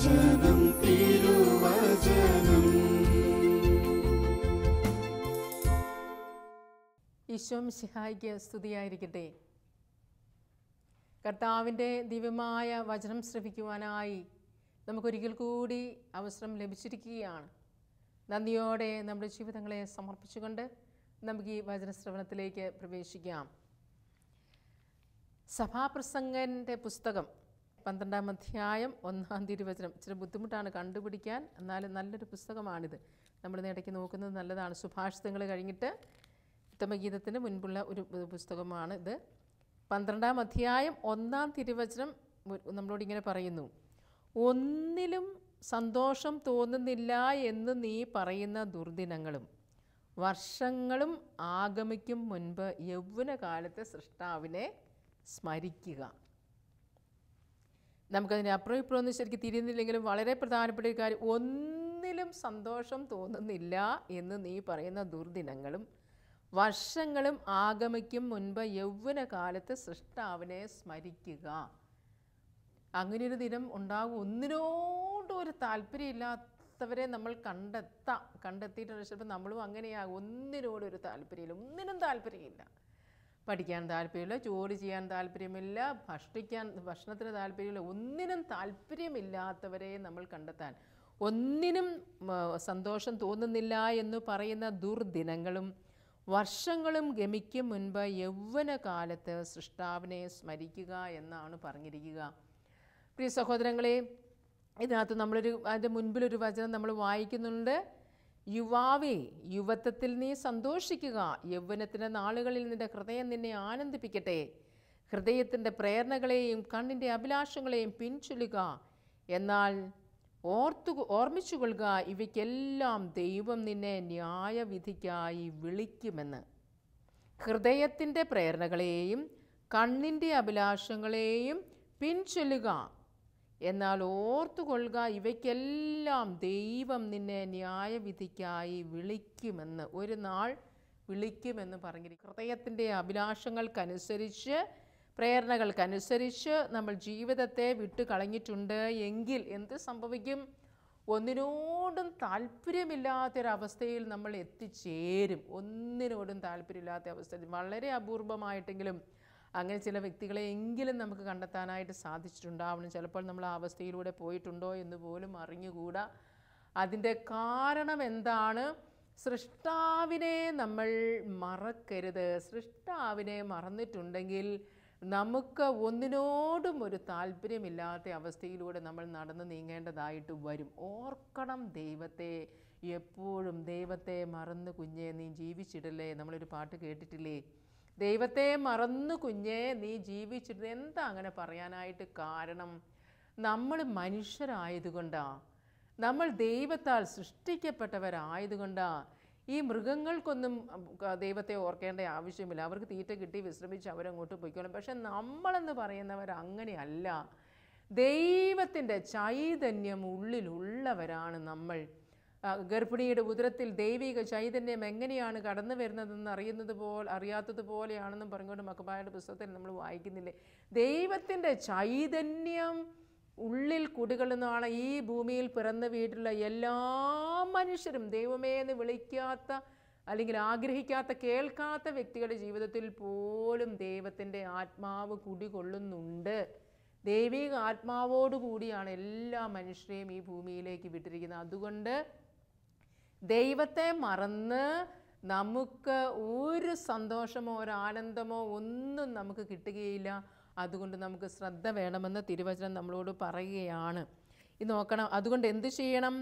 വചനം തിരുവചനം. ഈശോ മിശിഹായ്ക്ക് സ്തുതിയായിരിക്കട്ടെ. കർത്താവിൻ്റെ ദിവ്യമായ വചനം ശ്രവിക്കുവാനായി നമുക്കൊരിക്കൽ കൂടി അവസരം ലഭിച്ചിരിക്കുകയാണ്. നന്ദിയോടെ നമ്മുടെ ജീവിതങ്ങളെ സമർപ്പിച്ചുകൊണ്ട് നമുക്ക് ഈ വചനശ്രവണത്തിലേക്ക് പ്രവേശിക്കാം. സഭാപ്രസംഗൻ്റെ പുസ്തകം 12-ാം അധ്യായം 1-ാം തിരുവചനം. ഇച്ചിരി ബുദ്ധിമുട്ടാണ് കണ്ടുപിടിക്കാൻ, എന്നാലും നല്ലൊരു പുസ്തകമാണിത്. നമ്മൾ ഇടയ്ക്ക് നോക്കുന്നത് നല്ലതാണ്. സുഭാഷിതങ്ങൾ കഴിഞ്ഞിട്ട് ഉത്തമഗീതത്തിന് മുൻപുള്ള ഒരു പുസ്തകമാണ് ഇത്. 12-ാം അധ്യായം 1-ാം തിരുവചനം നമ്മളോടിങ്ങനെ പറയുന്നു: ഒന്നിലും സന്തോഷം തോന്നുന്നില്ല എന്ന് നീ പറയുന്ന ദുർദിനങ്ങളും വർഷങ്ങളും ആഗമിക്കും മുൻപ് യൗവനകാലത്തെ സൃഷ്ടാവിനെ സ്മരിക്കുക. നമുക്കതിന് അപ്പുറം ഇപ്പുറം ഒന്നും ശരിക്കും തിരിയുന്നില്ലെങ്കിലും വളരെ പ്രധാനപ്പെട്ട ഒരു കാര്യം, ഒന്നിലും സന്തോഷം തോന്നുന്നില്ല എന്ന് നീ പറയുന്ന ദുർദിനങ്ങളും വർഷങ്ങളും ആഗമിക്കും മുൻപ് യൗവനകാലത്ത് സൃഷ്ടാവിനെ സ്മരിക്കുക. അങ്ങനെയൊരു ദിനം ഉണ്ടാകും. ഒന്നിനോടും ഒരു താല്പര്യമില്ലാത്തവരെ നമ്മൾ കണ്ടെത്തിയിട്ടുണ്ട്. ചിലപ്പോൾ നമ്മളും അങ്ങനെയാകും. ഒന്നിനോടും ഒരു താല്പര്യമില്ല, ഒന്നിനും താല്പര്യമില്ല. പഠിക്കാൻ താല്പര്യമില്ല, ജോലി ചെയ്യാൻ താല്പര്യമില്ല, ഭക്ഷണത്തിന് താല്പര്യമില്ല, ഒന്നിനും താല്പര്യമില്ലാത്തവരെ നമ്മൾ കണ്ടെത്താൻ, ഒന്നിനും സന്തോഷം തോന്നുന്നില്ല എന്ന് പറയുന്ന ദുർദിനങ്ങളും വർഷങ്ങളും ഗമിക്കും മുൻപ് യൗവനകാലത്ത് സൃഷ്ടാവിനെ സ്മരിക്കുക എന്നാണ് പറഞ്ഞിരിക്കുക. പ്രിയ സഹോദരങ്ങളെ, ഇതിനകത്ത് അതിൻ്റെ മുൻപിലൊരു വചനം നമ്മൾ വായിക്കുന്നുണ്ട്: യുവാവേ, യുവത്വത്തിൽ നീ സന്തോഷിക്കുക, യൗവനത്തിൻ്റെ നാളുകളിൽ നിൻ്റെ ഹൃദയം നിന്നെ ആനന്ദിപ്പിക്കട്ടെ. ഹൃദയത്തിൻ്റെ പ്രേരണകളെയും കണ്ണിൻ്റെ അഭിലാഷങ്ങളെയും പിൻചൊല്ലുക, എന്നാൽ ഓർമ്മിച്ചുകൊള്ളുക, ഇവയ്ക്കെല്ലാം ദൈവം നിന്നെ ന്യായവിധിക്കായി വിളിക്കുമെന്ന്. ഹൃദയത്തിൻ്റെ പ്രേരണകളെയും കണ്ണിൻ്റെ അഭിലാഷങ്ങളെയും പിൻചൊല്ലുക, എന്നാൽ ഓർത്തുകൊള്ളുക, ഇവയ്ക്കെല്ലാം ദൈവം നിന്നെ ന്യായവിധിക്കായി വിളിക്കുമെന്ന്. ഒരു നാൾ വിളിക്കുമെന്ന് പറഞ്ഞിരിക്കും. ഹൃദയത്തിൻ്റെ അഭിലാഷങ്ങൾക്കനുസരിച്ച്, പ്രേരണകൾക്കനുസരിച്ച് നമ്മൾ ജീവിതത്തെ വിട്ടു കളഞ്ഞിട്ടുണ്ട് എങ്കിൽ എന്ത് സംഭവിക്കും? ഒന്നിനോടും താല്പര്യമില്ലാത്തൊരവസ്ഥയിൽ നമ്മൾ എത്തിച്ചേരും. ഒന്നിനോടും താല്പര്യമില്ലാത്ത അവസ്ഥ വളരെ അപൂർവമായിട്ടെങ്കിലും അങ്ങനെ ചില വ്യക്തികളെ എങ്കിലും നമുക്ക് കണ്ടെത്താനായിട്ട് സാധിച്ചിട്ടുണ്ടാവണം. ചിലപ്പോൾ നമ്മൾ ആ അവസ്ഥയിലൂടെ പോയിട്ടുണ്ടോ എന്ന് പോലും അറിഞ്ഞുകൂടാ. അതിൻ്റെ കാരണം എന്താണ്? സൃഷ്ടാവിനെ നമ്മൾ മറക്കരുത്. സൃഷ്ടാവിനെ മറന്നിട്ടുണ്ടെങ്കിൽ നമുക്ക് ഒന്നിനോടും ഒരു താല്പര്യമില്ലാത്ത അവസ്ഥയിലൂടെ നമ്മൾ നടന്നു നീങ്ങേണ്ടതായിട്ട് വരും. ഓർക്കണം ദൈവത്തെ, എപ്പോഴും ദൈവത്തെ മറന്ന് കുഞ്ഞേ നീ ജീവിച്ചിടല്ലേ. നമ്മളൊരു പാട്ട് കേട്ടിട്ടില്ലേ? ദൈവത്തെ മറന്നു കുഞ്ഞേ നീ ജീവിച്ചിട്ട്. എന്താ അങ്ങനെ പറയാനായിട്ട് കാരണം? നമ്മൾ മനുഷ്യരായതുകൊണ്ടാണ്, നമ്മൾ ദൈവത്താൽ സൃഷ്ടിക്കപ്പെട്ടവരായതുകൊണ്ടാണ്. ഈ മൃഗങ്ങൾക്കൊന്നും ദൈവത്തെ ഓർക്കേണ്ട ആവശ്യമില്ല. അവർക്ക് തീറ്റ കിട്ടി വിശ്രമിച്ച് അവരങ്ങോട്ട് പോയിക്കോളും. പക്ഷെ നമ്മളെന്ന് പറയുന്നവർ അങ്ങനെയല്ല. ദൈവത്തിൻ്റെ ചൈതന്യം ഉള്ളിലുള്ളവരാണ് നമ്മൾ. ഗർഭിണിയുടെ ഉദരത്തിൽ ദൈവിക ചൈതന്യം എങ്ങനെയാണ് കടന്നു വരുന്നതെന്ന് അറിയാത്തതുപോലെയാണെന്നും പറഞ്ഞുകൊണ്ട് മക്കബായയുടെ പുസ്തകത്തിൽ നമ്മൾ വായിക്കുന്നില്ലേ? ദൈവത്തിൻ്റെ ചൈതന്യം ഉള്ളിൽ കുടികൊള്ളുന്നതാണ്. ഈ ഭൂമിയിൽ പിറന്നു വീട്ടിലുള്ള എല്ലാ മനുഷ്യരും ദൈവമേ എന്ന് വിളിക്കാത്ത അല്ലെങ്കിൽ ആഗ്രഹിക്കാത്ത കേൾക്കാത്ത വ്യക്തികളുടെ ജീവിതത്തിൽ പോലും ദൈവത്തിൻ്റെ ആത്മാവ് കുടികൊള്ളുന്നുണ്ട്. ദൈവിക ആത്മാവോടുകൂടിയാണ് എല്ലാ മനുഷ്യരെയും ഈ ഭൂമിയിലേക്ക് വിട്ടിരിക്കുന്നത്. അതുകൊണ്ട് ദൈവത്തെ മറന്ന് നമുക്ക് ഒരു സന്തോഷമോ ഒരു ആനന്ദമോ ഒന്നും നമുക്ക് കിട്ടുകയില്ല. അതുകൊണ്ട് നമുക്ക് ശ്രദ്ധ വേണമെന്ന് തിരുവചനം നമ്മളോട് പറയുകയാണ്. ഇത് നോക്കണം. അതുകൊണ്ട് എന്ത് ചെയ്യണം?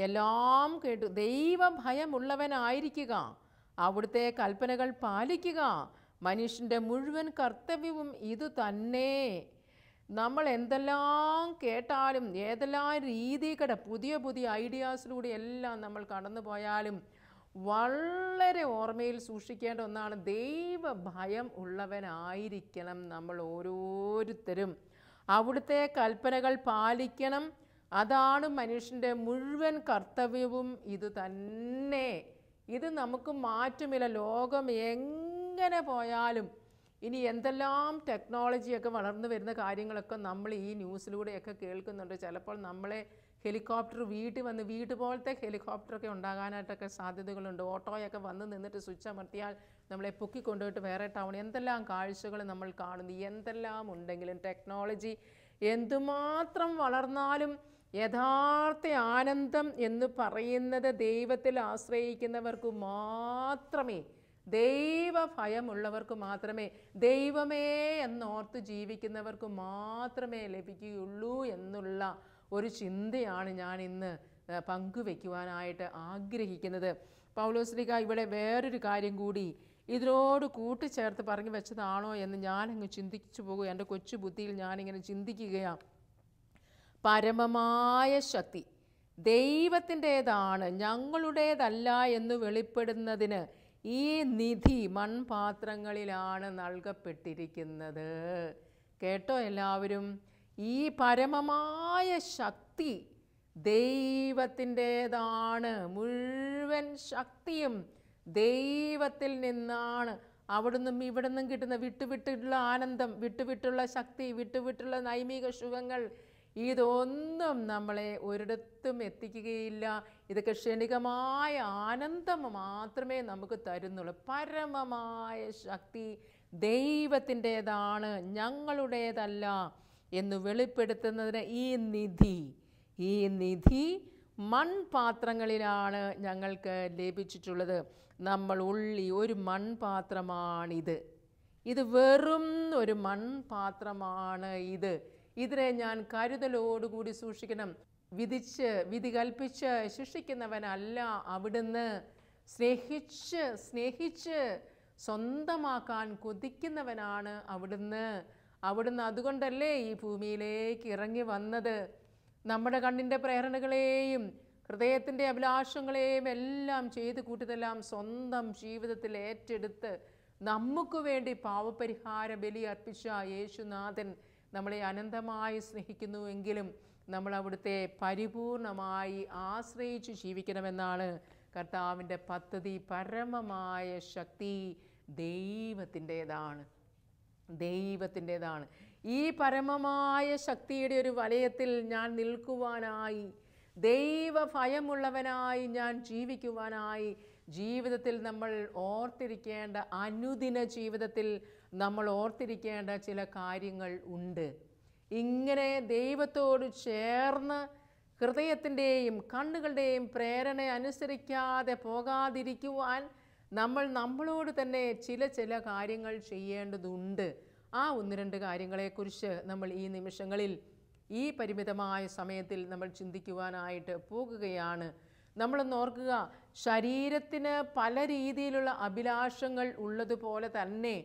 എല്ലാം കേട്ടു ദൈവഭയമുള്ളവനായിരിക്കുക, അവിടുത്തെ കൽപ്പനകൾ പാലിക്കുക. മനുഷ്യൻ്റെ മുഴുവൻ കർത്തവ്യവും ഇത് തന്നെ. നമ്മൾ എന്തെല്ലാം കേട്ടാലും ഏതെല്ലാം രീതികളുടെ പുതിയ ഐഡിയാസിലൂടെ എല്ലാം നമ്മൾ കടന്നു പോയാലും വളരെ ഓർമ്മയിൽ സൂക്ഷിക്കേണ്ട ഒന്നാണ്, ദൈവഭയം ഉള്ളവനായിരിക്കണം നമ്മൾ ഓരോരുത്തരും. അവിടുത്തെ കൽപ്പനകൾ പാലിക്കണം. അതാണ് മനുഷ്യൻ്റെ മുഴുവൻ കർത്തവ്യവും ഇത് തന്നെ. ഇത് നമുക്ക് മാറ്റമില്ല. ലോകം എങ്ങനെ പോയാലും ഇനി എന്തെല്ലാം ടെക്നോളജിയൊക്കെ വളർന്നു വരുന്ന കാര്യങ്ങളൊക്കെ നമ്മൾ ഈ ന്യൂസിലൂടെയൊക്കെ കേൾക്കുന്നുണ്ട്. ചിലപ്പോൾ നമ്മളെ ഹെലികോപ്റ്റർ വീട്ടിൽ വന്ന് വീട് പോലത്തെ ഹെലികോപ്റ്ററൊക്കെ ഉണ്ടാകാനായിട്ടൊക്കെ സാധ്യതകളുണ്ട്. ഓട്ടോയൊക്കെ വന്ന് നിന്നിട്ട് സ്വിച്ച് അമർത്തിയാൽ നമ്മളെ പൊക്കിക്കൊണ്ടുപോയിട്ട് വേറെ ടൗൺ, എന്തെല്ലാം കാഴ്ചകൾ നമ്മൾ കാണുന്നു. എന്തെല്ലാം ഉണ്ടെങ്കിലും ടെക്നോളജി എന്തുമാത്രം വളർന്നാലും യഥാർത്ഥ ആനന്ദം എന്ന് പറയുന്നത് ദൈവത്തിൽ ആശ്രയിക്കുന്നവർക്ക് മാത്രമേ, ദൈവഭയമുള്ളവർക്ക് മാത്രമേ, ദൈവമേ എന്നോർത്ത് ജീവിക്കുന്നവർക്ക് മാത്രമേ ലഭിക്കുകയുള്ളൂ എന്നുള്ള ഒരു ചിന്തയാണ് ഞാൻ ഇന്ന് പങ്കുവെക്കുവാനായിട്ട് ആഗ്രഹിക്കുന്നത്. പൗലോസ്ലീഹ ഇവിടെ വേറൊരു കാര്യം കൂടി ഇതിനോട് കൂട്ടിച്ചേർത്ത് പറഞ്ഞു വെച്ചതാണോ എന്ന് ഞാനങ്ങ് ചിന്തിച്ചു പോകുക. എൻ്റെ കൊച്ചു ബുദ്ധിയിൽ ഞാനിങ്ങനെ ചിന്തിക്കുകയാണ്. പരമമായ ശക്തി ദൈവത്തിൻ്റേതാണ്, ഞങ്ങളുടേതല്ല എന്ന് വെളിപ്പെടുന്നതിന് ഈ നിധി മൺപാത്രങ്ങളിലാണ് നൽകപ്പെട്ടിരിക്കുന്നത്. കേട്ടോ എല്ലാവരും? ഈ പരമമായ ശക്തി ദൈവത്തിൻ്റേതാണ്. മുഴുവൻ ശക്തിയും ദൈവത്തിൽ നിന്നാണ്. അവിടുന്നും ഇവിടുന്നും കിട്ടുന്ന വിട്ടുവിട്ടുള്ള ആനന്ദം, വിട്ടുവിട്ടുള്ള ശക്തി, വിട്ടുവിട്ടുള്ള നൈമിക സുഖങ്ങൾ, ഇതൊന്നും നമ്മളെ ഒരിടത്തും എത്തിക്കുകയില്ല. ഇതൊക്കെ ക്ഷണികമായ ആനന്ദം മാത്രമേ നമുക്ക് തരുന്നുള്ളൂ. പരമമായ ശക്തി ദൈവത്തിൻ്റേതാണ്, ഞങ്ങളുടേതല്ല എന്ന് വെളിപ്പെടുത്തുന്നതിന് ഈ നിധി മൺപാത്രങ്ങളിലാണ് ഞങ്ങൾക്ക് ലഭിച്ചിട്ടുള്ളത്. നമ്മൾ ഉള്ളി ഒരു മൺപാത്രമാണിത്. ഇത് വെറും ഒരു മൺപാത്രമാണ്. ഇതിനെ ഞാൻ കരുതലോടുകൂടി സൂക്ഷിക്കണം. വിധി കൽപ്പിച്ച് ശിക്ഷിക്കുന്നവനല്ല അവിടുന്ന്. സ്നേഹിച്ച് സ്വന്തമാക്കാൻ കൊതിക്കുന്നവനാണ് അവിടുന്ന്. അതുകൊണ്ടല്ലേ ഈ ഭൂമിയിലേക്ക് ഇറങ്ങി വന്നത്. നമ്മുടെ കണ്ണിൻ്റെ പ്രേരണകളെയും ഹൃദയത്തിൻ്റെ അഭിലാഷങ്ങളെയും എല്ലാം ചെയ്ത് കൂട്ടിയതെല്ലാം സ്വന്തം ജീവിതത്തിൽ ഏറ്റെടുത്ത് നമുക്ക് വേണ്ടി പാവപരിഹാര ബലി അർപ്പിച്ച യേശുനാഥൻ നമ്മളെ അനന്തമായി സ്നേഹിക്കുന്നുവെങ്കിലും നമ്മൾ അവിടുത്തെ പരിപൂർണമായി ആശ്രയിച്ച് ജീവിക്കണമെന്നാണ് കർത്താവിൻ്റെ പദ്ധതി. പരമമായ ശക്തി ദൈവത്തിൻ്റേതാണ്. ഈ പരമമായ ശക്തിയുടെ ഒരു വലയത്തിൽ ഞാൻ നിൽക്കുവാനായി, ദൈവഭയമുള്ളവനായി ഞാൻ ജീവിക്കുവാനായി ജീവിതത്തിൽ നമ്മൾ ഓർത്തിരിക്കേണ്ട, അനുദിന ജീവിതത്തിൽ നമ്മൾ ഓർത്തിരിക്കേണ്ട ചില കാര്യങ്ങൾ ഉണ്ട്. ഇങ്ങനെ ദൈവത്തോട് ചേർന്ന് ഹൃദയത്തിൻ്റെയും കണ്ണുകളുടെയും പ്രേരണ അനുസരിക്കാതെ പോകാതിരിക്കുവാൻ നമ്മളോട് തന്നെ ചില കാര്യങ്ങൾ ചെയ്യേണ്ടതുണ്ട്. ആ 1-2 കാര്യങ്ങളെക്കുറിച്ച് നമ്മൾ ഈ നിമിഷങ്ങളിൽ, ഈ പരിമിതമായ സമയത്തിൽ നമ്മൾ ചിന്തിക്കുവാനായിട്ട് പോകുകയാണ്. നമ്മളൊന്ന് ഓർക്കുക, ശരീരത്തിന് പല രീതിയിലുള്ള അഭിലാഷങ്ങൾ ഉള്ളതുപോലെ തന്നെ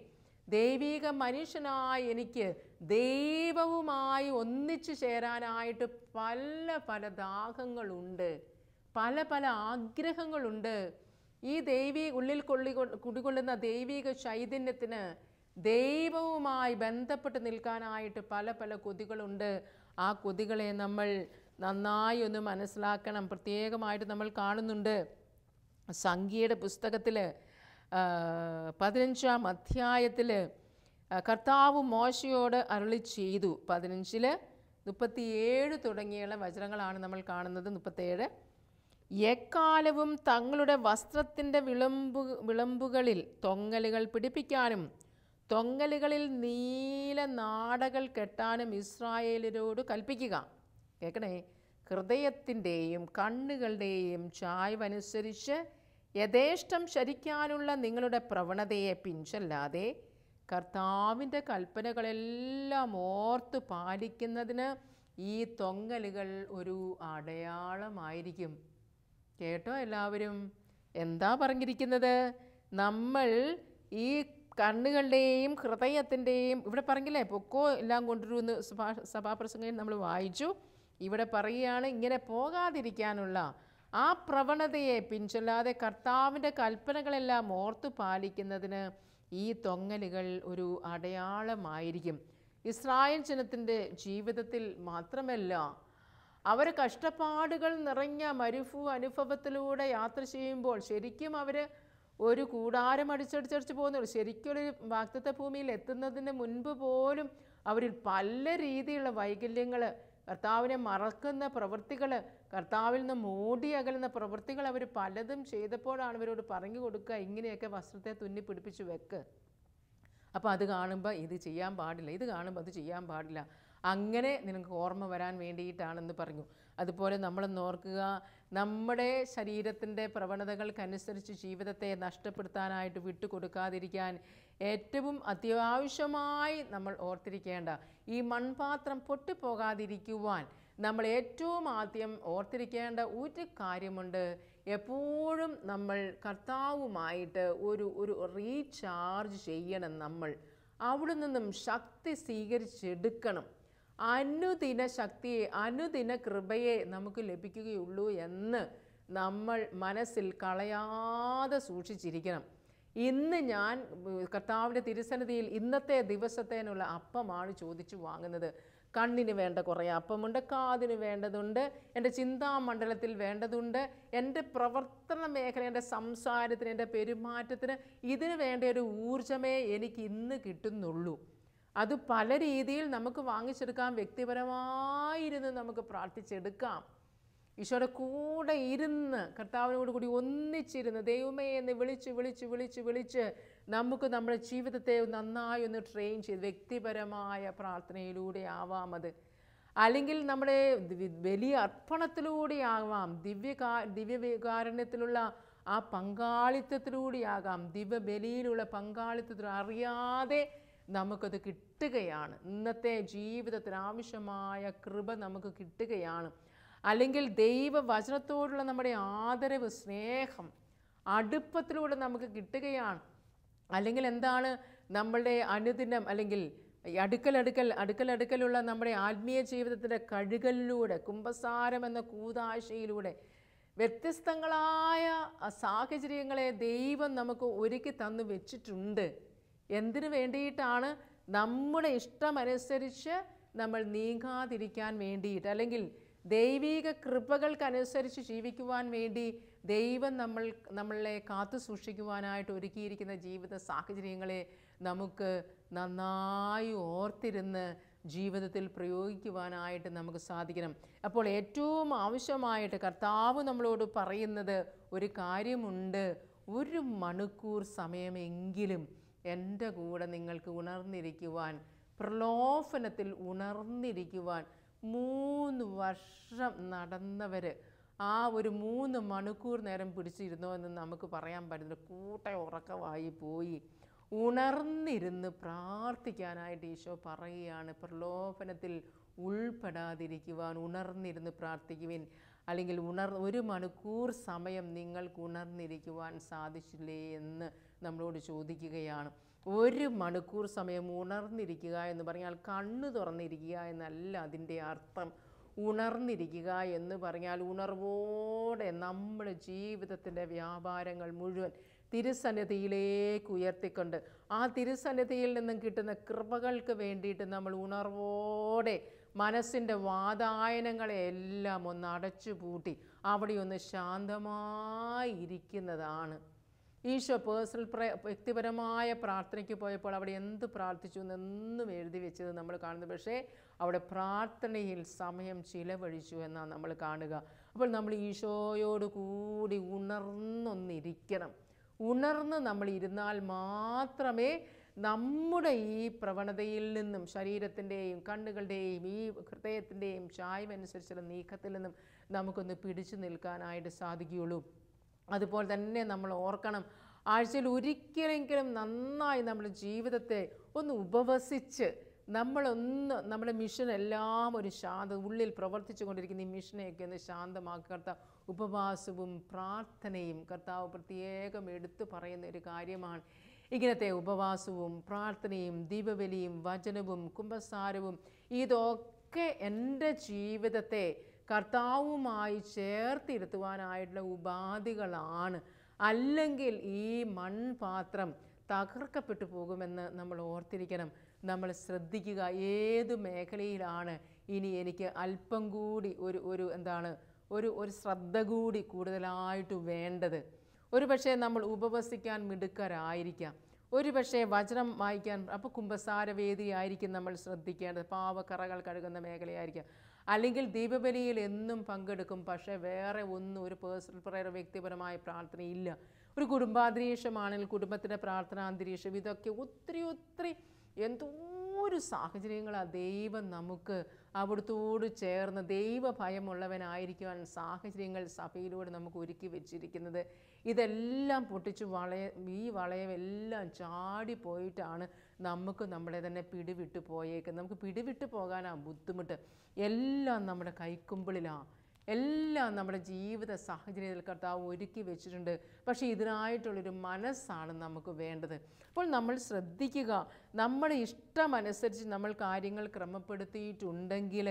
ദൈവിക മനുഷ്യനായ എനിക്ക് ദൈവവുമായി ഒന്നിച്ചു ചേരാനായിട്ട് പല ദാഹങ്ങളുണ്ട്, പല ആഗ്രഹങ്ങളുണ്ട്. ഈ ഉള്ളിൽ കുടികൊള്ളുന്ന ദൈവിക ചൈതന്യത്തിന് ദൈവവുമായി ബന്ധപ്പെട്ട് നിൽക്കാനായിട്ട് പല കൊതികളുണ്ട്. ആ കൊതികളെ നമ്മൾ നന്നായി ഒന്ന് മനസ്സിലാക്കണം. പ്രത്യേകമായിട്ട് നമ്മൾ കാണുന്നുണ്ട് സംഖ്യയുടെ പുസ്തകത്തിൽ 15-ാം അധ്യായത്തിൽ കർത്താവ് മോശയോട് അരുളി ചെയ്തു. 15-37 തുടങ്ങിയുള്ള വചനങ്ങളാണ് നമ്മൾ കാണുന്നത്. 37, എക്കാലവും തങ്ങളുടെ വസ്ത്രത്തിൻ്റെ വിളമ്പുകളിൽ തൊങ്ങലുകൾ പിടിപ്പിക്കാനും തൊങ്ങലുകളിൽ നീല നാടകൾ കെട്ടാനും ഇസ്രായേലരോട് കൽപ്പിക്കുക. കേൾക്കണേ, ഹൃദയത്തിൻ്റെയും കണ്ണുകളുടെയും ചായ്വനുസരിച്ച് യഥേഷ്ടം ശരിക്കാനുള്ള നിങ്ങളുടെ പ്രവണതയെ പിൻചെല്ലാതെ കർത്താവിൻ്റെ കൽപ്പനകളെല്ലാം ഓർത്ത് പാലിക്കുന്നതിന് ഈ തൊങ്ങലുകൾ ഒരു അടയാളമായിരിക്കും. കേട്ടോ എല്ലാവരും? എന്താ പറഞ്ഞിരിക്കുന്നത്? നമ്മൾ ഈ കണ്ണുകളുടെയും ഹൃദയത്തിൻ്റെയും, ഇവിടെ പറഞ്ഞില്ലേ പൊക്കോ എല്ലാം കൊണ്ടുവരുമെന്ന് സഭാപ്രസംഗം നമ്മൾ വായിച്ചു. ഇവിടെ പറയുകയാണ് ഇങ്ങനെ പോകാതിരിക്കാനുള്ള ആ പ്രവണതയെ പിൻചെല്ലാതെ കർത്താവിൻ്റെ കൽപ്പനകളെല്ലാം ഓർത്തു പാലിക്കുന്നതിന് ഈ തൊങ്ങലുകൾ ഒരു അടയാളമായിരിക്കും. ഇസ്രായേൽ ജനത്തിൻ്റെ ജീവിതത്തിൽ മാത്രമല്ല, അവർ കഷ്ടപ്പാടുകൾ നിറഞ്ഞ അനുഭവത്തിലൂടെ യാത്ര ചെയ്യുമ്പോൾ ശരിക്കും അവർ ഒരു കൂടാരം അടിച്ചടിച്ചടിച്ച് പോകുന്നുള്ളൂ. ശരിക്കും ഒരു വാഗ്ദത്ത ഭൂമിയിൽ എത്തുന്നതിന് മുൻപ് പോലും അവരിൽ പല രീതിയിലുള്ള വൈകല്യങ്ങൾ, കർത്താവിനെ മറക്കുന്ന പ്രവൃത്തികൾ, കർത്താവിൽ നിന്ന് ഓടി അകലുന്ന പ്രവൃത്തികൾ അവർ പലതും ചെയ്തപ്പോഴാണ് ഇവരോട് പറഞ്ഞു കൊടുക്കുക, ഇങ്ങനെയൊക്കെ വസ്ത്രത്തെ തുന്നി പിടിപ്പിച്ച് വെക്ക്. അപ്പോൾ അത് കാണുമ്പോൾ ഇത് ചെയ്യാൻ പാടില്ല, ഇത് കാണുമ്പോൾ അത് ചെയ്യാൻ പാടില്ല, അങ്ങനെ നിനക്ക് ഓർമ്മ വരാൻ വേണ്ടിയിട്ടാണെന്ന് പറഞ്ഞു. അതുപോലെ നമ്മളൊന്ന് ഓർക്കുക, നമ്മുടെ ശരീരത്തിൻ്റെ പ്രവണതകൾക്കനുസരിച്ച് ജീവിതത്തെ നഷ്ടപ്പെടുത്താനായിട്ട് വിട്ടുകൊടുക്കാതിരിക്കാൻ ഏറ്റവും അത്യാവശ്യമായി നമ്മൾ ഓർത്തിരിക്കേണ്ട ഈ മൺപാത്രം പൊട്ടിപ്പോകാതിരിക്കുവാൻ നമ്മൾ ഏറ്റവും ആദ്യം ഓർത്തിരിക്കേണ്ട ഒരു കാര്യമുണ്ട്. എപ്പോഴും നമ്മൾ കർത്താവുമായിട്ട് ഒരു റീചാർജ് ചെയ്യണം. നമ്മൾ അവിടെ നിന്നും ശക്തി സ്വീകരിച്ചെടുക്കണം. അനുദിന ശക്തിയെ, അനുദിന കൃപയെ നമുക്ക് ലഭിക്കുകയുള്ളൂ എന്ന് നമ്മൾ മനസ്സിൽ കളയാതെ സൂക്ഷിച്ചിരിക്കണം. ഇന്ന് ഞാൻ കർത്താവിൻ്റെ തിരുസന്നിധിയിൽ ഇന്നത്തെ ദിവസത്തേനുള്ള അപ്പമാണ് ചോദിച്ചു വാങ്ങുന്നത്. കണ്ണിന് വേണ്ട കുറേ അപ്പമുണ്ട്, കാതിന് വേണ്ടതുണ്ട്, എൻ്റെ ചിന്താമണ്ഡലത്തിൽ വേണ്ടതുണ്ട്, എൻ്റെ പ്രവർത്തന മേഖല, എൻ്റെ സംസാരത്തിന്, എൻ്റെ പെരുമാറ്റത്തിന് ഇതിന് വേണ്ട ഒരു ഊർജ്ജമേ എനിക്ക് ഇന്ന് കിട്ടുന്നുള്ളൂ. അത് പല രീതിയിൽ നമുക്ക് വാങ്ങിച്ചെടുക്കാം. വ്യക്തിപരമായിരുന്ന് നമുക്ക് പ്രാർത്ഥിച്ചെടുക്കാം. ഈശോയുടെ കൂടെ ഇരുന്ന്, കർത്താവിനോട് കൂടി ഒന്നിച്ചിരുന്ന് ദൈവമേ എന്ന് വിളിച്ച് വിളിച്ച് വിളിച്ച് വിളിച്ച് നമുക്ക് നമ്മുടെ ജീവിതത്തെ നന്നായി ഒന്ന് ട്രെയിൻ ചെയ്ത് വ്യക്തിപരമായ പ്രാർത്ഥനയിലൂടെ ആവാം അത്. അല്ലെങ്കിൽ നമ്മുടെ വലിയ അർപ്പണത്തിലൂടെ ആവാം, ദിവ്യകാരുണ്യത്തിലുള്ള ആ പങ്കാളിത്തത്തിലൂടെയാകാം, ദിവ്യബലിയിലുള്ള പങ്കാളിത്തത്തിൽ അറിയാതെ നമുക്കത് കിട്ടുകയാണ്. ഇന്നത്തെ ജീവിതത്തിന് ആവശ്യമായ കൃപ നമുക്ക് കിട്ടുകയാണ്. അല്ലെങ്കിൽ ദൈവവചനത്തോടുള്ള നമ്മുടെ ആദരവ്, സ്നേഹം, അടുപ്പത്തിലൂടെ നമുക്ക് കിട്ടുകയാണ്. അല്ലെങ്കിൽ എന്താണ് നമ്മളുടെ അനുദിനം, അല്ലെങ്കിൽ അടുക്കലുള്ള നമ്മുടെ ആത്മീയ ജീവിതത്തിൻ്റെ കഴുകലിലൂടെ, കുമ്പസാരം എന്ന കൂദാശയിലൂടെ വ്യത്യസ്തങ്ങളായ സാഹചര്യങ്ങളെ ദൈവം നമുക്ക് ഒരുക്കി തന്നു വെച്ചിട്ടുണ്ട്. എന്തിനു വേണ്ടിയിട്ടാണ്? നമ്മുടെ ഇഷ്ടമനുസരിച്ച് നമ്മൾ നീങ്ങാതിരിക്കാൻ വേണ്ടിയിട്ട്, അല്ലെങ്കിൽ ദൈവിക കൃപകൾക്കനുസരിച്ച് ജീവിക്കുവാൻ വേണ്ടി ദൈവം നമ്മളെ കാത്തു സൂക്ഷിക്കുവാനായിട്ട് ഒരുക്കിയിരിക്കുന്ന ജീവിത സാഹചര്യങ്ങളെ നമുക്ക് നന്നായി ഓർത്തിരുന്ന് ജീവിതത്തിൽ പ്രയോഗിക്കുവാനായിട്ട് നമുക്ക് സാധിക്കണം. അപ്പോൾ ഏറ്റവും ആവശ്യമായിട്ട് കർത്താവ് നമ്മളോട് പറയുന്നത് ഒരു കാര്യമുണ്ട്. 1 മണിക്കൂർ സമയമെങ്കിലും എൻ്റെ കൂടെ നിങ്ങൾക്ക് ഉണർന്നിരിക്കുവാൻ, പ്രലോഭനത്തിൽ ഉണർന്നിരിക്കുവാൻ 3 വർഷം നടന്നവർ ആ ഒരു 3 മണിക്കൂർ നേരം പിടിച്ചിരുന്നോ എന്ന് നമുക്ക് പറയാൻ പറ്റുന്നില്ല. കൂട്ട ഉറക്കമായി പോയി. ഉണർന്നിരുന്ന് പ്രാർത്ഥിക്കാനായിട്ട് ഈശോ പറയുകയാണ്. പ്രലോഭനത്തിൽ ഉൾപ്പെടാതിരിക്കുവാൻ ഉണർന്നിരുന്ന് പ്രാർത്ഥിക്കുവിൻ. അല്ലെങ്കിൽ 1 മണിക്കൂർ സമയം നിങ്ങൾക്ക് ഉണർന്നിരിക്കുവാൻ സാധിച്ചില്ലേ എന്ന് നമ്മളോട് ചോദിക്കുകയാണ്. 1 മണിക്കൂർ സമയം ഉണർന്നിരിക്കുക എന്ന് പറഞ്ഞാൽ കണ്ണ് തുറന്നിരിക്കുക എന്നല്ല അതിൻ്റെ അർത്ഥം. ഉണർന്നിരിക്കുക എന്ന് പറഞ്ഞാൽ ഉണർവോടെ നമ്മുടെ ജീവിതത്തിൻ്റെ വ്യാപാരങ്ങൾ മുഴുവൻ തിരുസന്നിധിയിലേക്ക് ഉയർത്തിക്കൊണ്ട് ആ തിരുസന്നിധിയിൽ നിന്നും കിട്ടുന്ന കൃപകൾക്ക് വേണ്ടിയിട്ട് നമ്മൾ ഉണർവോടെ മനസ്സിൻ്റെ വാതായനങ്ങളെല്ലാം ഒന്ന് അടച്ചു പൂട്ടി അവിടെ ഒന്ന് ശാന്തമായി ഇരിക്കുന്നതാണ്. ഈശോ വ്യക്തിപരമായ പ്രാർത്ഥനയ്ക്ക് പോയപ്പോൾ അവിടെ എന്ത് പ്രാർത്ഥിച്ചു എന്നെന്നും എഴുതി വെച്ചത് നമ്മൾ കാണുന്നു. പക്ഷേ അവിടെ പ്രാർത്ഥനയിൽ സമയം ചിലവഴിച്ചു എന്നാണ് നമ്മൾ കാണുക. അപ്പോൾ നമ്മൾ ഈശോയോട് കൂടി ഉണർന്നൊന്നിരിക്കണം. ഉണർന്ന് നമ്മൾ ഇരുന്നാൽ മാത്രമേ നമ്മുടെ ഈ പ്രവണതയിൽ നിന്നും, ശരീരത്തിൻ്റെയും കണ്ണുകളുടെയും ഈ ഹൃദയത്തിൻ്റെയും ചായ്വനുസരിച്ചുള്ള നീക്കത്തിൽ നിന്നും നമുക്കൊന്ന് പിടിച്ചു നിൽക്കാനായിട്ട് സാധിക്കുകയുള്ളൂ. അതുപോലെ തന്നെ നമ്മൾ ഓർക്കണം, ആഴ്ചയിൽ ഒരിക്കലെങ്കിലും നന്നായി നമ്മുടെ ജീവിതത്തെ ഒന്ന് ഉപവസിച്ച് നമ്മുടെ മിഷൻ എല്ലാം ഒരു ഉള്ളിൽ പ്രവർത്തിച്ചു കൊണ്ടിരിക്കുന്ന ഈ മിഷനെയൊക്കെ ഒന്ന് ശാന്തമാക്കി കർത്താവ് ഉപവാസവും പ്രാർത്ഥനയും കർത്താവ് പ്രത്യേകം എടുത്തു പറയുന്ന ഒരു കാര്യമാണ്. ഇങ്ങനത്തെ ഉപവാസവും പ്രാർത്ഥനയും ദീപബലിയും വചനവും കുമ്പസാരവും ഇതൊക്കെ എൻ്റെ ജീവിതത്തെ കർത്താവുമായി ചേർത്തിരുത്തുവാനായിട്ടുള്ള ഉപാധികളാണ്. അല്ലെങ്കിൽ ഈ മൺപാത്രം തകർക്കപ്പെട്ടു പോകുമെന്ന് നമ്മൾ ഓർത്തിരിക്കണം. നമ്മൾ ശ്രദ്ധിക്കുക, ഏത് മേഖലയിലാണ് ഇനി എനിക്ക് അല്പം കൂടി ഒരു ശ്രദ്ധ കൂടി കൂടുതലായിട്ട് വേണ്ടത്. ഒരുപക്ഷെ നമ്മൾ ഉപവസിക്കാൻ മിടുക്കരായിരിക്കാം, ഒരുപക്ഷെ വചനം വായിക്കാൻ, അപ്പോൾ കുമ്പസാരവേദി ആയിരിക്കും നമ്മൾ ശ്രദ്ധിക്കേണ്ടത്, പാവക്കറകൾ കഴുകുന്ന മേഖലയായിരിക്കാം. അല്ലെങ്കിൽ ദീപബലിയിൽ എന്നും പങ്കെടുക്കും, പക്ഷേ വേറെ ഒന്നും ഒരു പേഴ്സണൽ പ്രയർ വ്യക്തിപരമായ പ്രാർത്ഥനയില്ല. ഒരു കുടുംബാന്തരീക്ഷമാണെങ്കിൽ കുടുംബത്തിൻ്റെ പ്രാർത്ഥനാ അന്തരീക്ഷം, ഇതൊക്കെ ഒത്തിരി എന്തോരു സാഹചര്യങ്ങളാണ് ദൈവം നമുക്ക് അവിടുത്തോട് ചേർന്ന് ദൈവഭയമുള്ളവനായിരിക്കുവാൻ സാഹചര്യങ്ങൾ സഭയിലൂടെ നമുക്ക് ഒരുക്കി വെച്ചിരിക്കുന്നത്. ഇതെല്ലാം പൊട്ടിച്ച് ഈ വളയമെല്ലാം ചാടിപ്പോയിട്ടാണ് നമുക്ക് നമ്മളെ തന്നെ പിടിവിട്ട് പോയേക്കുന്നത്. നമുക്ക് പിടിവിട്ട് പോകാനാണ് ബുദ്ധിമുട്ട്. എല്ലാം നമ്മുടെ കൈക്കുമ്പിളിലാണ്, എല്ലാം നമ്മുടെ ജീവിത സാഹചര്യത്തിൽ കർത്താവ് ഒരുക്കി വെച്ചിട്ടുണ്ട്. പക്ഷേ ഇതിനായിട്ടുള്ളൊരു മനസ്സാണ് നമുക്ക് വേണ്ടത്. അപ്പോൾ നമ്മൾ ശ്രദ്ധിക്കുക, നമ്മുടെ ഇഷ്ടമനുസരിച്ച് നമ്മൾ കാര്യങ്ങൾ ക്രമപ്പെടുത്തിയിട്ടുണ്ടെങ്കിൽ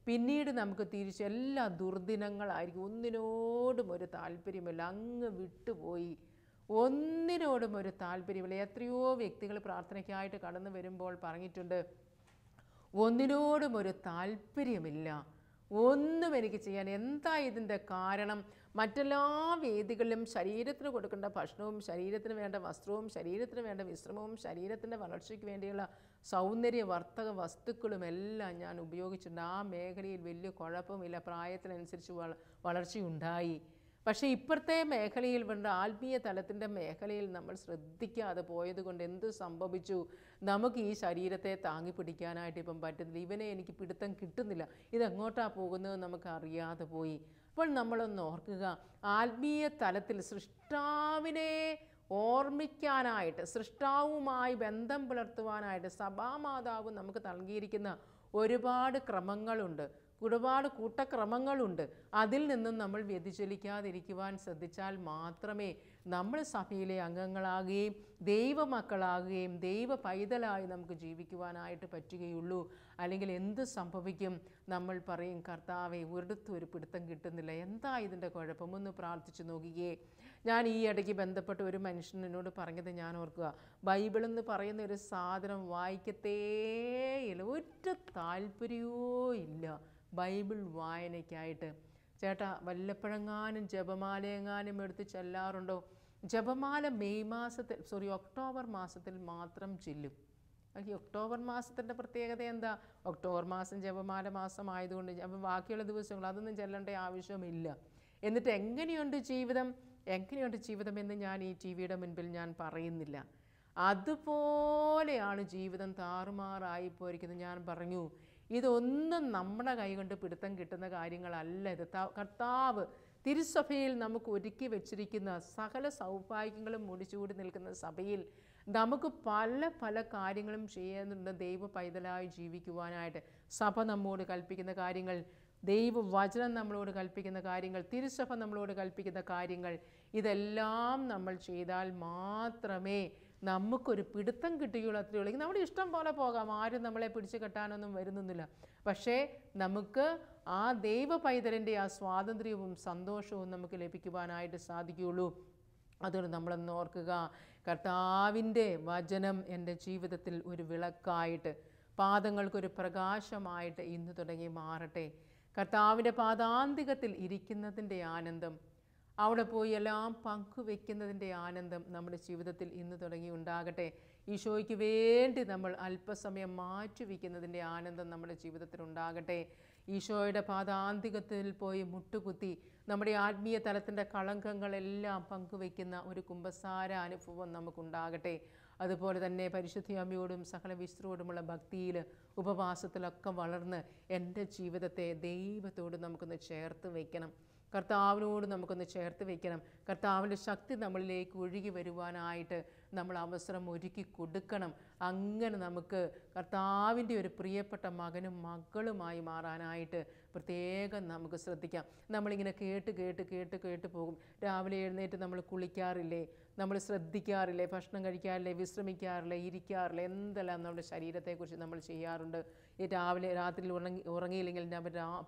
പിന്നീട് നമുക്ക് തിരിച്ച് എല്ലാ ദുർദിനങ്ങളായിരിക്കും. ഒന്നിനോടും ഒരു താല്പര്യമില്ല, അങ്ങ് വിട്ടുപോയി, ഒന്നിനോടും ഒരു താല്പര്യമില്ല. എത്രയോ വ്യക്തികൾ പ്രാർത്ഥനയ്ക്കായിട്ട് കടന്നു വരുമ്പോൾ പറഞ്ഞിട്ടുണ്ട്, ഒന്നിനോടും ഒരു താല്പര്യമില്ല, ഒന്നും എനിക്ക് ചെയ്യാൻ. എന്താ ഇതിൻ്റെ കാരണം? മറ്റെല്ലാ വേദികളിലും ശരീരത്തിന് കൊടുക്കേണ്ട ഭക്ഷണവും ശരീരത്തിന് വേണ്ട വസ്ത്രവും ശരീരത്തിന് വേണ്ട വിശ്രമവും ശരീരത്തിൻ്റെ വളർച്ചയ്ക്ക് വേണ്ടിയുള്ള സൗന്ദര്യവർദ്ധക വസ്തുക്കളും എല്ലാം ഞാൻ ഉപയോഗിച്ചിട്ടുണ്ട്. ആ മേഖലയിൽ വലിയ കുഴപ്പമില്ല, പ്രായത്തിനനുസരിച്ച് വളർച്ചയുണ്ടായി. പക്ഷേ ഇപ്പോഴത്തെ മേഖലയിൽ വേണ്ട ആത്മീയ തലത്തിൻ്റെ മേഖലയിൽ നമ്മൾ ശ്രദ്ധിക്കാതെ പോയത് കൊണ്ട് എന്ത് സംഭവിച്ചു? നമുക്ക് ഈ ശരീരത്തെ താങ്ങി പിടിക്കാനായിട്ട് ഇപ്പം പറ്റുന്നില്ല. ഇവനെ എനിക്ക് പിടുത്തം കിട്ടുന്നില്ല, ഇതെങ്ങോട്ടാണ് പോകുന്നത് നമുക്ക് അറിയാതെ പോയി. അപ്പോൾ നമ്മളൊന്ന് ഓർക്കുക, ആത്മീയ തലത്തിൽ സൃഷ്ടാവിനെ ഓർമ്മിക്കാനായിട്ട്, സൃഷ്ടാവുമായി ബന്ധം പുലർത്തുവാനായിട്ട് സഭാമാതാവ് നമുക്ക് നൽകിയിരിക്കുന്ന ഒരുപാട് ക്രമങ്ങളുണ്ട്, ഒരുപാട് കൂട്ടക്രമങ്ങളുണ്ട്. അതിൽ നിന്നും നമ്മൾ വ്യതിചലിക്കാതിരിക്കുവാൻ ശ്രദ്ധിച്ചാൽ മാത്രമേ നമ്മൾ സഭയിലെ അംഗങ്ങളാകുകയും ദൈവമക്കളാകുകയും ദൈവ പൈതലായി നമുക്ക് ജീവിക്കുവാനായിട്ട് പറ്റുകയുള്ളൂ. അല്ലെങ്കിൽ എന്ത് സംഭവിക്കും? നമ്മൾ പറയും, കർത്താവെ ഒരിടത്തും ഒരു പിടുത്തം കിട്ടുന്നില്ല, എന്താ ഇതിൻ്റെ കുഴപ്പം? ഒന്ന് പ്രാർത്ഥിച്ചു നോക്കിയേ. ഞാൻ ഈ ഇടയ്ക്ക് ബന്ധപ്പെട്ട ഒരു മനുഷ്യൻ എന്നോട് പറഞ്ഞത് ഞാൻ ഓർക്കുക, ബൈബിളെന്ന് പറയുന്ന ഒരു സാധനം വായിക്കത്തേയില്ല, ഒരു താല്പര്യവും ഇല്ല ബൈബിൾ വായനയ്ക്കായിട്ട്. ചേട്ടാ, വല്ലപ്പോഴെങ്ങാനും ജപമാലയെങ്ങാനും എടുത്ത് ചെല്ലാറുണ്ടോ? ജപമാല ഒക്ടോബർ മാസത്തിൽ മാത്രം ചെല്ലും. ഈ ഒക്ടോബർ മാസത്തിൻ്റെ പ്രത്യേകത എന്താ? ഒക്ടോബർ മാസം ജപമാല മാസമായതുകൊണ്ട് അപ്പം ബാക്കിയുള്ള ദിവസങ്ങൾ അതൊന്നും ചെല്ലേണ്ട ആവശ്യമില്ല. എന്നിട്ട് എങ്ങനെയുണ്ട് ജീവിതം എന്ന് ഞാൻ ഈ ടി വിയുടെ മുൻപിൽ ഞാൻ പറയുന്നില്ല. അതുപോലെയാണ് ജീവിതം താറുമാറായി പോയിരിക്കുന്നത്. ഞാൻ പറഞ്ഞു, ഇതൊന്നും നമ്മുടെ കൈകൊണ്ട് പിടുത്തം കിട്ടുന്ന കാര്യങ്ങളല്ല. ഇത് കർത്താവ് തിരുസഭയിൽ നമുക്ക് ഒരുക്കി വെച്ചിരിക്കുന്ന സകല സൗഭാഗ്യങ്ങളും മുടിച്ചുകൂടി നിൽക്കുന്ന സഭയിൽ നമുക്ക് പല കാര്യങ്ങളും ചെയ്യുന്നുണ്ട്. ദൈവ പൈതലായി ജീവിക്കുവാനായിട്ട് സഭ നമ്മോട് കൽപ്പിക്കുന്ന കാര്യങ്ങൾ, ദൈവവചനം നമ്മളോട് കൽപ്പിക്കുന്ന കാര്യങ്ങൾ, തിരുസഭ നമ്മളോട് കൽപ്പിക്കുന്ന കാര്യങ്ങൾ, ഇതെല്ലാം നമ്മൾ ചെയ്താൽ മാത്രമേ നമുക്കൊരു പിടുത്തം കിട്ടുകയുള്ളൂ. അത്രയുള്ളൂ. നമ്മുടെ ഇഷ്ടം പോലെ പോകാം, ആരും നമ്മളെ പിടിച്ചു കെട്ടാനൊന്നും വരുന്നില്ല. പക്ഷേ നമുക്ക് ആ ദൈവ പൈതലിൻ്റെ ആ സ്വാതന്ത്ര്യവും സന്തോഷവും നമുക്ക് ലഭിക്കുവാനായിട്ട് സാധിക്കുകയുള്ളൂ. അതുകൊണ്ട് നമ്മളൊന്ന് ഓർക്കുക, കർത്താവിൻ്റെ വചനം എൻ്റെ ജീവിതത്തിൽ ഒരു വിളക്കായിട്ട്, പാദങ്ങൾക്കൊരു പ്രകാശമായിട്ട് ഇന്ന് തുടങ്ങി മാറട്ടെ. കർത്താവിൻ്റെ പാദാന്തികത്തിൽ ഇരിക്കുന്നതിൻ്റെ ആനന്ദം, അവിടെ പോയി എല്ലാം പങ്കുവെക്കുന്നതിൻ്റെ ആനന്ദം നമ്മുടെ ജീവിതത്തിൽ ഇന്ന് തുടങ്ങി ഉണ്ടാകട്ടെ. ഈശോയ്ക്ക് വേണ്ടി നമ്മൾ അല്പസമയം മാറ്റിവെക്കുന്നതിൻ്റെ ആനന്ദം നമ്മുടെ ജീവിതത്തിൽ ഉണ്ടാകട്ടെ. ഈശോയുടെ പാദാന്തികത്തിൽ പോയി മുട്ടുകുത്തി നമ്മുടെ ആത്മീയ തലത്തിൻ്റെ കളങ്കങ്ങളെല്ലാം പങ്കുവെക്കുന്ന ഒരു കുമ്പസാര അനുഭവം നമുക്കുണ്ടാകട്ടെ. അതുപോലെ തന്നെ പരിശുദ്ധ അമ്മയോടും സകല വിശ്വരോടുമുള്ള ഭക്തിയിൽ ഉപവാസത്തിലൊക്കെ വളർന്ന് എൻ്റെ ജീവിതത്തെ ദൈവത്തോട് നമുക്കൊന്ന് ചേർത്ത് വയ്ക്കണം, കർത്താവിനോട് നമുക്കൊന്ന് ചേർത്ത് വയ്ക്കണം. കർത്താവിൻ്റെ ശക്തി നമ്മളിലേക്ക് ഒഴുകി വരുവാനായിട്ട് നമ്മൾ അവസരം ഒരുക്കി കൊടുക്കണം. അങ്ങനെ നമുക്ക് കർത്താവിൻ്റെ ഒരു പ്രിയപ്പെട്ട മകനും മകളുമായി മാറാനായിട്ട് പ്രത്യേകം നമുക്ക് ശ്രദ്ധിക്കാം. നമ്മളിങ്ങനെ കേട്ട് പോകും. രാവിലെ എഴുന്നേറ്റ് നമ്മൾ കുളിക്കാറില്ലേ, നമ്മൾ ശ്രദ്ധിക്കാറില്ലേ, ഭക്ഷണം കഴിക്കാറില്ലേ, വിശ്രമിക്കാറില്ലേ, ഇരിക്കാറില്ലേ, എന്തെല്ലാം നമ്മുടെ ശരീരത്തെക്കുറിച്ച് നമ്മൾ ചെയ്യാറുണ്ട്. ഈ രാത്രിയിൽ ഉറങ്ങിയില്ലെങ്കിൽ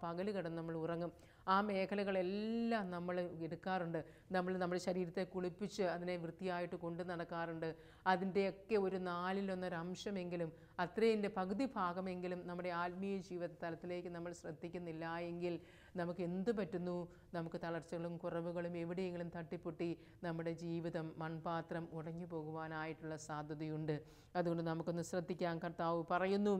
പകൽ കിടന്ന് നമ്മൾ ഉറങ്ങും. ആ മേഖലകളെല്ലാം നമ്മൾ എടുക്കാറുണ്ട്. നമ്മുടെ ശരീരത്തെ കുളിപ്പിച്ച് അതിനെ വൃത്തിയായിട്ട് കൊണ്ടു നടക്കാറുണ്ട്. അതിൻ്റെയൊക്കെ ഒരു 1/4 അത്രേൻ്റെ പകുതി ഭാഗമെങ്കിലും നമ്മുടെ ആത്മീയ ജീവിത തലത്തിലേക്ക് നമ്മൾ ശ്രദ്ധിക്കുന്നില്ല എങ്കിൽ നമുക്ക് എന്ത് പറ്റുന്നു? നമുക്ക് തളർച്ചകളും കുറവുകളും എവിടെയെങ്കിലും തട്ടിപ്പൊട്ടി നമ്മുടെ ജീവിതം മൺപാത്രം ഉടഞ്ഞു പോകുവാനായിട്ടുള്ള സാധ്യതയുണ്ട്. അതുകൊണ്ട് നമുക്കൊന്ന് ശ്രദ്ധിക്കാൻ കർത്താവ് പറയുന്നു,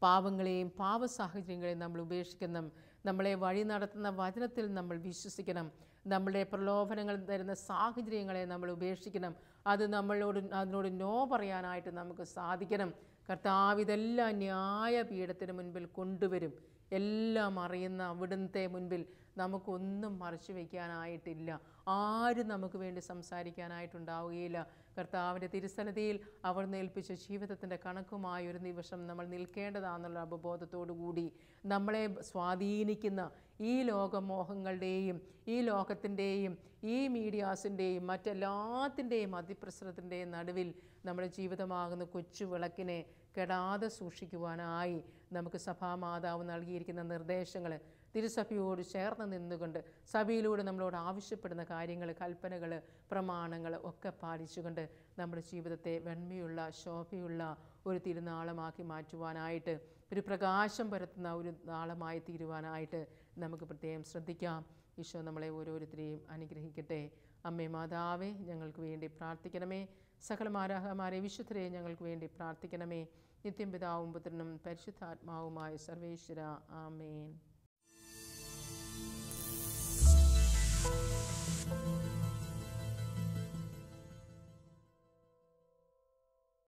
പാവങ്ങളെയും പാവ സാഹചര്യങ്ങളെയും നമ്മൾ ഉപേക്ഷിക്കണം. നമ്മളെ വഴി നടത്തുന്ന വചനത്തിൽ നമ്മൾ വിശ്വസിക്കണം. നമ്മുടെ പ്രലോഭനങ്ങൾ തരുന്ന സാഹചര്യങ്ങളെ നമ്മൾ ഉപേക്ഷിക്കണം. അതിനോട് നോ പറയാനായിട്ട് നമുക്ക് സാധിക്കണം. കർത്താവ് ഇതെല്ലാം ന്യായപീഠത്തിന് മുൻപിൽ കൊണ്ടുവരും. എല്ലാം അറിയുന്ന അവിടുത്തെ മുൻപിൽ നമുക്കൊന്നും മറച്ചു വയ്ക്കാനായിട്ടില്ല. ആരും നമുക്ക് വേണ്ടി സംസാരിക്കാനായിട്ടുണ്ടാവുകയില്ല. കർത്താവിൻ്റെ തിരുസന്നിധിയിൽ അവർ ഏൽപ്പിച്ച ജീവിതത്തിൻ്റെ കണക്കുമായ ഒരു നിമിഷം നമ്മൾ നിൽക്കേണ്ടതാണെന്നുള്ള അവബോധത്തോടു കൂടി നമ്മളെ സ്വാധീനിക്കുന്ന ഈ ലോകമോഹങ്ങളുടെയും ഈ ലോകത്തിൻ്റെയും ഈ മീഡിയാസിൻ്റെയും മറ്റെല്ലാത്തിൻ്റെയും അതിപ്രസരത്തിൻ്റെയും നടുവിൽ നമ്മുടെ ജീവിതമാകുന്ന കൊച്ചു വിളക്കിനെ കെടാതെ സൂക്ഷിക്കുവാനായി നമുക്ക് സഭാമാതാവ് നൽകിയിരിക്കുന്ന നിർദ്ദേശങ്ങൾ തിരുസഭയോട് ചേർന്ന് നിന്നുകൊണ്ട് സഭയിലൂടെ നമ്മളോട് ആവശ്യപ്പെടുന്ന കാര്യങ്ങൾ, കൽപ്പനകൾ, പ്രമാണങ്ങൾ ഒക്കെ പാലിച്ചുകൊണ്ട് നമ്മുടെ ജീവിതത്തെ വെണ്മയുള്ള ശോഭയുള്ള ഒരു തിരുനാളമാക്കി മാറ്റുവാനായിട്ട്, ഒരു പ്രകാശം പരത്തുന്ന ഒരു നാളമായി തീരുവാനായിട്ട് നമുക്ക് പ്രത്യേകം ശ്രദ്ധിക്കാം. ഈശോ നമ്മളെ ഓരോരുത്തരെയും അനുഗ്രഹിക്കട്ടെ. അമ്മേ മാതാവേ, ഞങ്ങൾക്ക് വേണ്ടി പ്രാർത്ഥിക്കണമേ. സകല മാലാഖമാരെ വിശുദ്ധരെ ഞങ്ങൾക്ക് വേണ്ടി പ്രാർത്ഥിക്കണമേ. നിത്യം പിതാവും പുത്രനും പരിശുദ്ധാത്മാവുമായ സർവേശ്വര. ആമേൻ.